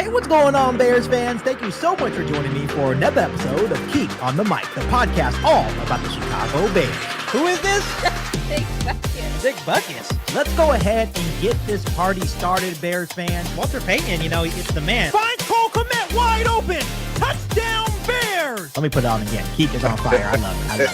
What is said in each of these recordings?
Hey, what's going on, Bears fans? Thank you so much for joining me for another episode of Keek on the Mic, the podcast all about the Chicago Bears. Who is this? Big Bucket. Big Bucket. Let's go ahead and get this party started, Bears fans. Walter Payton, it's the man. Find Cole Kmet wide open. Touchdown, Bears. Let me put it on again. Keek is on fire. I love it.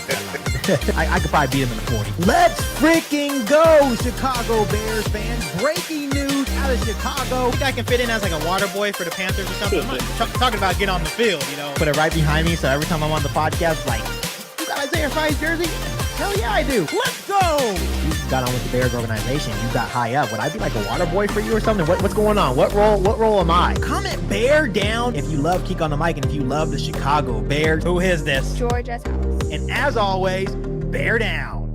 I could probably beat him in the 40. Let's freaking go, Chicago Bears fans. Breaking news out of Chicago. I think I can fit in as like a water boy for the Panthers or something. I'm not talking about getting on the field, Put it right behind me, so every time I'm on the podcast, like, you got Isaiah Fry's jersey? Hell yeah, I do. Let's go. You got on with the Bears organization. You got high up. Would I be like a water boy for you or something? What's going on? What role am I? Comment bear down if you love Keek on the Mic and if you love the Chicago Bears. Who is this? Georgia's house. And as always, bear down.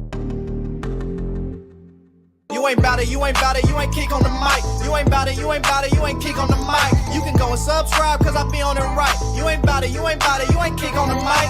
You ain't bout it, you ain't bout it, you ain't Keek on the mic. You ain't bout it, you ain't bout it, you ain't Keek on the mic. You can go and subscribe cause I be on it right. You ain't bout it, you ain't bout it, you ain't Keek on the mic.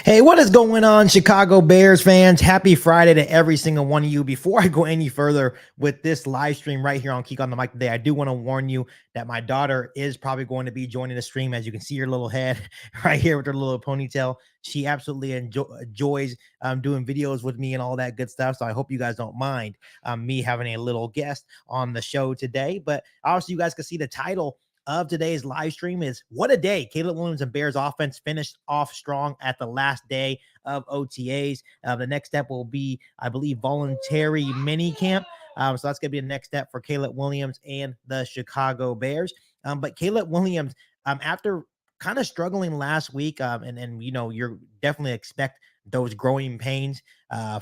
Hey, what is going on, Chicago Bears fans? Happy Friday to every single one of you. Before I go any further with this live stream right here on Keek on the Mic today, I do want to warn you that my daughter is probably going to be joining the stream. As you can see her little head right here with her little ponytail. She absolutely enjoys doing videos with me and all that good stuff. So I hope you guys don't mind me having a little guest on the show today. But obviously you guys can see the title of today's live stream is What a Day. Caleb Williams and Bears offense finished off strong at the last day of OTAs. The next step will be, I believe, voluntary mini camp. So that's going to be the next step for Caleb Williams and the Chicago Bears. But Caleb Williams, after kind of struggling last week, and you're definitely expect those growing pains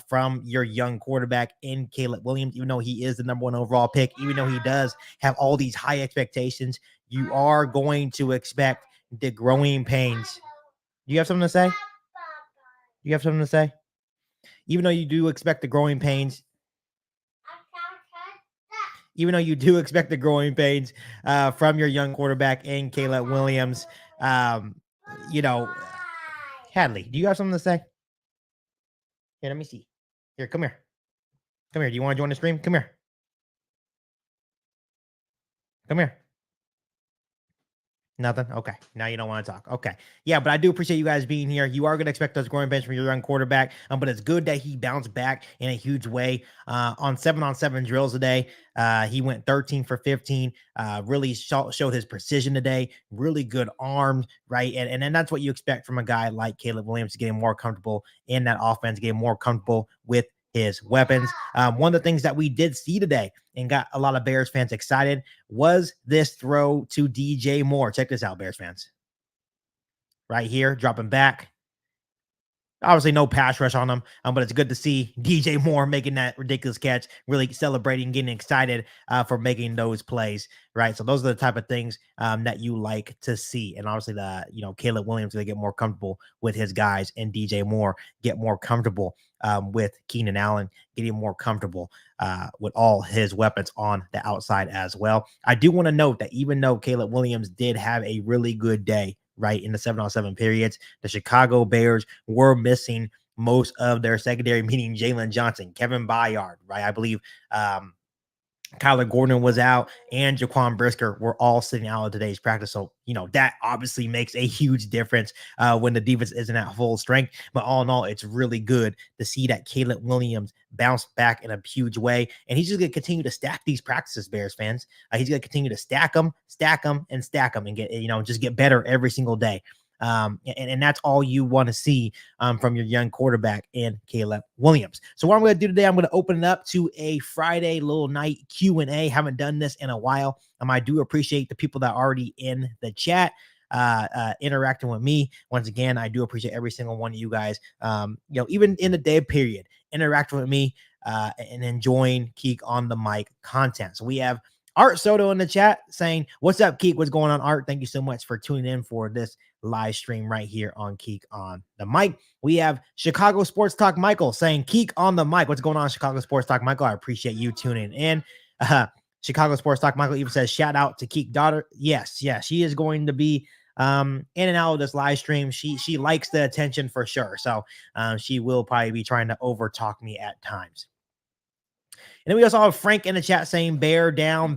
from your young quarterback in Caleb Williams, even though he is the number one overall pick, even though he does have all these high expectations, you are going to expect the growing pains. You have something to say? You have something to say? Even though you do expect the growing pains, from your young quarterback in Caleb Williams, Hadley, do you have something to say? Here, let me see. Here, come here. Come here. Do you want to join the stream? Come here. Come here. Nothing? Okay. Now you don't want to talk. Okay. Yeah, but I do appreciate you guys being here. You are going to expect those growing pains from your young quarterback, but it's good that he bounced back in a huge way on 7-on-7 drills today. He went 13 for 15, really showed his precision today, really good arms, right? And that's what you expect from a guy like Caleb Williams, getting more comfortable in that offense, getting more comfortable with his weapons. One of the things that we did see today and got a lot of Bears fans excited was this throw to DJ Moore. Check this out, Bears fans. Right here, dropping back. Obviously, no pass rush on him, but it's good to see DJ Moore making that ridiculous catch, really celebrating, getting excited for making those plays, right? So those are the type of things that you like to see. And obviously, Caleb Williams, they get more comfortable with his guys, and DJ Moore get more comfortable with Keenan Allen, getting more comfortable with all his weapons on the outside as well. I do want to note that even though Caleb Williams did have a really good day, right, in the 7-on-7 periods, the Chicago Bears were missing most of their secondary, meaning Jalen Johnson, Kevin Byard, right? I believe Kyler Gordon was out, and Jaquan Brisker were all sitting out of today's practice. So, that obviously makes a huge difference when the defense isn't at full strength. But all in all, it's really good to see that Caleb Williams bounced back in a huge way. And he's just going to continue to stack these practices, Bears fans. He's going to continue to stack them, and get, just get better every single day. And that's all you want to see from your young quarterback in Caleb Williams. So what I'm going to do today, I'm going to open it up to a Friday little night Q&A. Haven't done this in a while. I do appreciate the people that are already in the chat interacting with me. Once again, I do appreciate every single one of you guys, even in the day period, interacting with me and enjoying Keek on the Mic content. So we have Art Soto in the chat saying, "What's up, Keek? What's going on, Art? Thank you so much for tuning in for this live stream right here on Keek on the Mic." We have Chicago Sports Talk Michael saying, "Keek on the Mic." What's going on, Chicago Sports Talk Michael? I appreciate you tuning in. Chicago Sports Talk Michael even says, "Shout out to Keek daughter." Yes, she is going to be in and out of this live stream. She likes the attention for sure. So she will probably be trying to over talk me at times. then we also have Frank in the chat saying bear down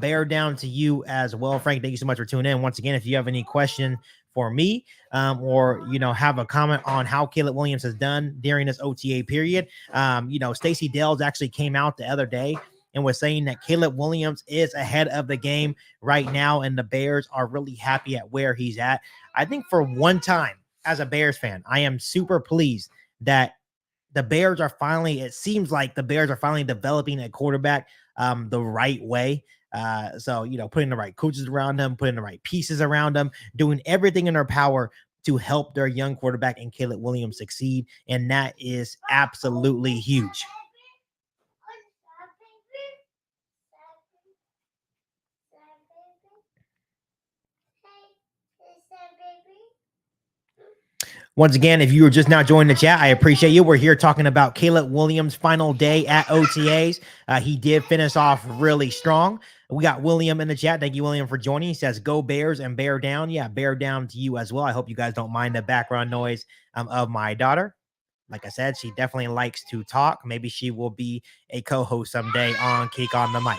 to you as well. Frank, thank you so much for tuning in. Once again, if you have any question for me, or have a comment on how Caleb Williams has done during this OTA period, Stacey Dales actually came out the other day and was saying that Caleb Williams is ahead of the game right now, and the Bears are really happy at where he's at. I think for one time as a Bears fan, I am super pleased that the Bears are finally, it seems like the Bears are finally developing a quarterback the right way. So, putting the right coaches around him, putting the right pieces around him, doing everything in their power to help their young quarterback and Caleb Williams succeed. And that is absolutely huge. Once again, if you were just now joining the chat, I appreciate you. We're here talking about Caleb Williams' final day at OTAs. He did finish off really strong. We got William in the chat. Thank you, William, for joining. He says, go Bears and bear down. Yeah, bear down to you as well. I hope you guys don't mind the background noise of my daughter. Like I said, she definitely likes to talk. Maybe she will be a co-host someday on Kick on the Mic.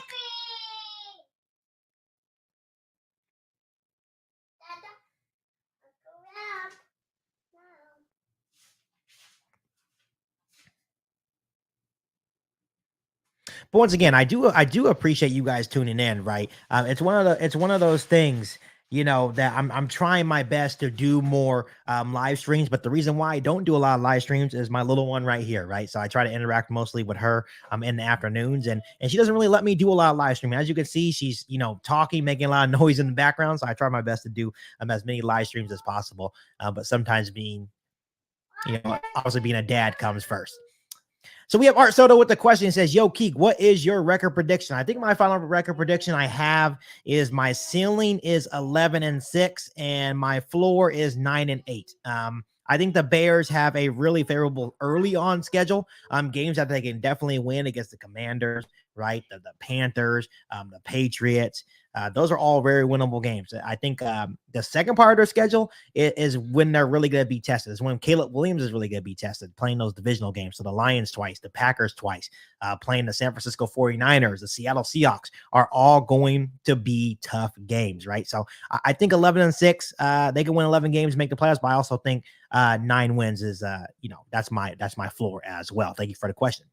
But once again, I do appreciate you guys tuning in, right? It's one of those things, that I'm trying my best to do more live streams. But the reason why I don't do a lot of live streams is my little one right here, right? So I try to interact mostly with her in the afternoons, and she doesn't really let me do a lot of live streaming. As you can see, she's talking, making a lot of noise in the background. So I try my best to do as many live streams as possible. But sometimes being obviously being a dad comes first. So we have Art Soto with the question. It says, yo, Keek, what is your record prediction? I think my final record prediction I have is my ceiling is 11-6 and my floor is 9-8. I think the Bears have a really favorable early on schedule. Games that they can definitely win against the Commanders, right? The Panthers, the Patriots. Those are all very winnable games. I think the second part of their schedule is when they're really going to be tested. Is when Caleb Williams is really going to be tested, playing those divisional games. So the Lions twice, the Packers twice, playing the San Francisco 49ers, the Seattle Seahawks are all going to be tough games, right? So I think 11-6, they can win 11 games, make the playoffs. But I also think 9 wins is, that's my floor as well. Thank you for the question.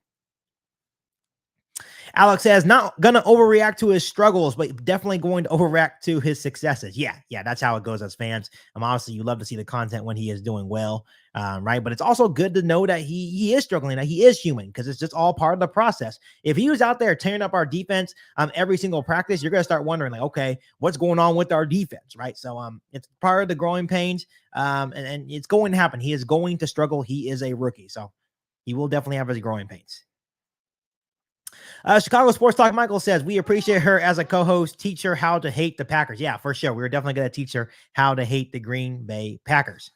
Alex says, not going to overreact to his struggles, but definitely going to overreact to his successes. Yeah, that's how it goes as fans. Obviously, you love to see the content when he is doing well, right? But it's also good to know that he is struggling, that he is human, because it's just all part of the process. If he was out there tearing up our defense every single practice, you're going to start wondering, like, okay, what's going on with our defense, right? So it's part of the growing pains, and it's going to happen. He is going to struggle. He is a rookie, so he will definitely have his growing pains. Chicago Sports Talk Michael says, we appreciate her as a co-host. Teach her how to hate the Packers. Yeah, for sure. We're definitely going to teach her how to hate the Green Bay Packers.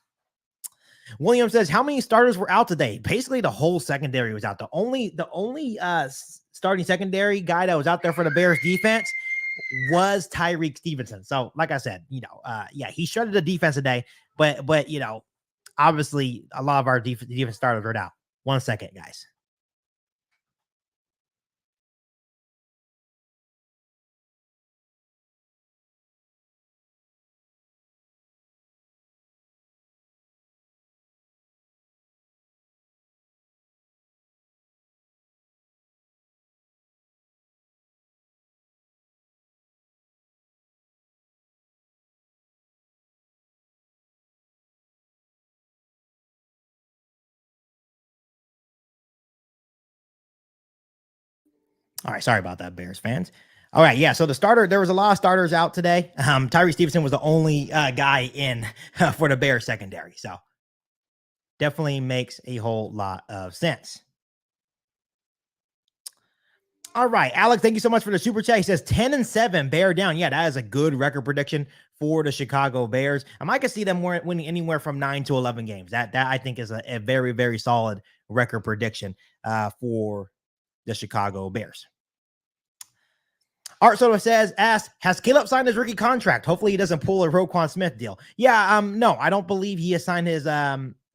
William says, how many starters were out today? Basically, the whole secondary was out. The only starting secondary guy that was out there for the Bears defense was Tyreek Stevenson. So, like I said, he shredded the defense today, but obviously a lot of our defense starters were out. 1 second, guys. All right, sorry about that, Bears fans. All right, yeah, so there was a lot of starters out today. Tyree Stevenson was the only guy in for the Bears secondary, so definitely makes a whole lot of sense. All right, Alex, thank you so much for the super chat. He says 10-7, bear down. Yeah, that is a good record prediction for the Chicago Bears. I could see them winning anywhere from 9 to 11 games. That I think is a very, very solid record prediction for the Chicago Bears. Art Soto asks, has Caleb signed his rookie contract? Hopefully he doesn't pull a Roquan Smith deal. Yeah, no, I don't believe he has signed his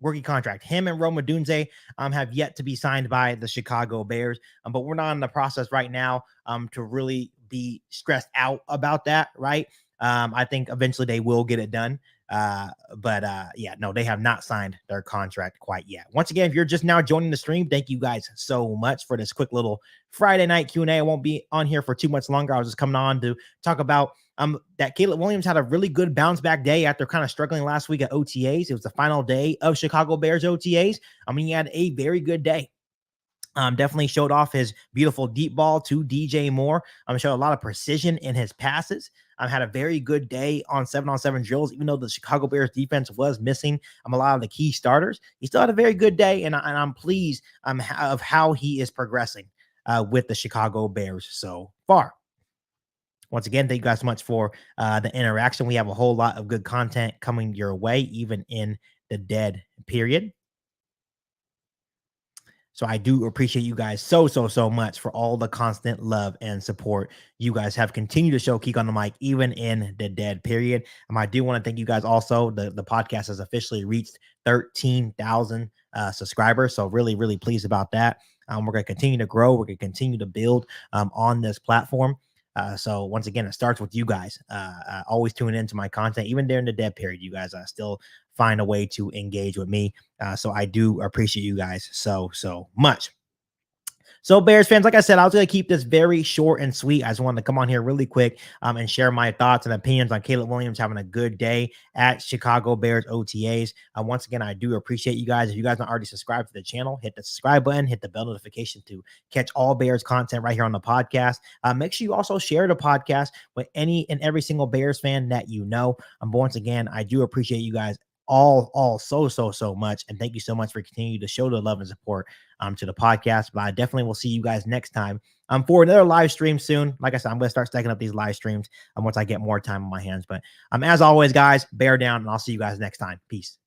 rookie contract. Him and Roma Dunze have yet to be signed by the Chicago Bears, but we're not in the process right now to really be stressed out about that, right? I think eventually they will get it done. But yeah, no, they have not signed their contract quite yet. Once again, if you're just now joining the stream, thank you guys so much for this quick little Friday night Q&A. I won't be on here for too much longer. I was just coming on to talk about that Caleb Williams had a really good bounce back day after kind of struggling last week at OTAs. It was the final day of Chicago Bears OTAs. I mean, he had a very good day. Definitely showed off his beautiful deep ball to DJ Moore. Showed a lot of precision in his passes. Had a very good day on 7-on-7 drills, even though the Chicago Bears defense was missing a lot of the key starters. He still had a very good day, and I'm pleased of how he is progressing with the Chicago Bears so far. Once again, thank you guys so much for the interaction. We have a whole lot of good content coming your way, even in the dead period. So I do appreciate you guys so much for all the constant love and support you guys have continued to show Keek on the Mic, even in the dead period. I do want to thank you guys also. The podcast has officially reached 13,000 subscribers. So really pleased about that. We're going to continue to grow. We're going to continue to build on this platform. So once again, it starts with you guys. Always tune into my content, even during the dead period. You guys still find a way to engage with me. So I do appreciate you guys so much. So Bears fans, like I said, I was going to keep this very short and sweet. I just wanted to come on here really quick and share my thoughts and opinions on Caleb Williams having a good day at Chicago Bears OTAs. Once again, I do appreciate you guys. If you guys aren't already subscribed to the channel, hit the subscribe button, hit the bell notification to catch all Bears content right here on the podcast. Make sure you also share the podcast with any and every single Bears fan that you know. But once again, I do appreciate you guys all so much, and thank you so much for continuing to show the love and support to the podcast. But I definitely will see you guys next time for another live stream soon. Like I said, I'm going to start stacking up these live streams once I get more time on my hands. But as always, guys, bear down, and I'll see you guys next time. Peace.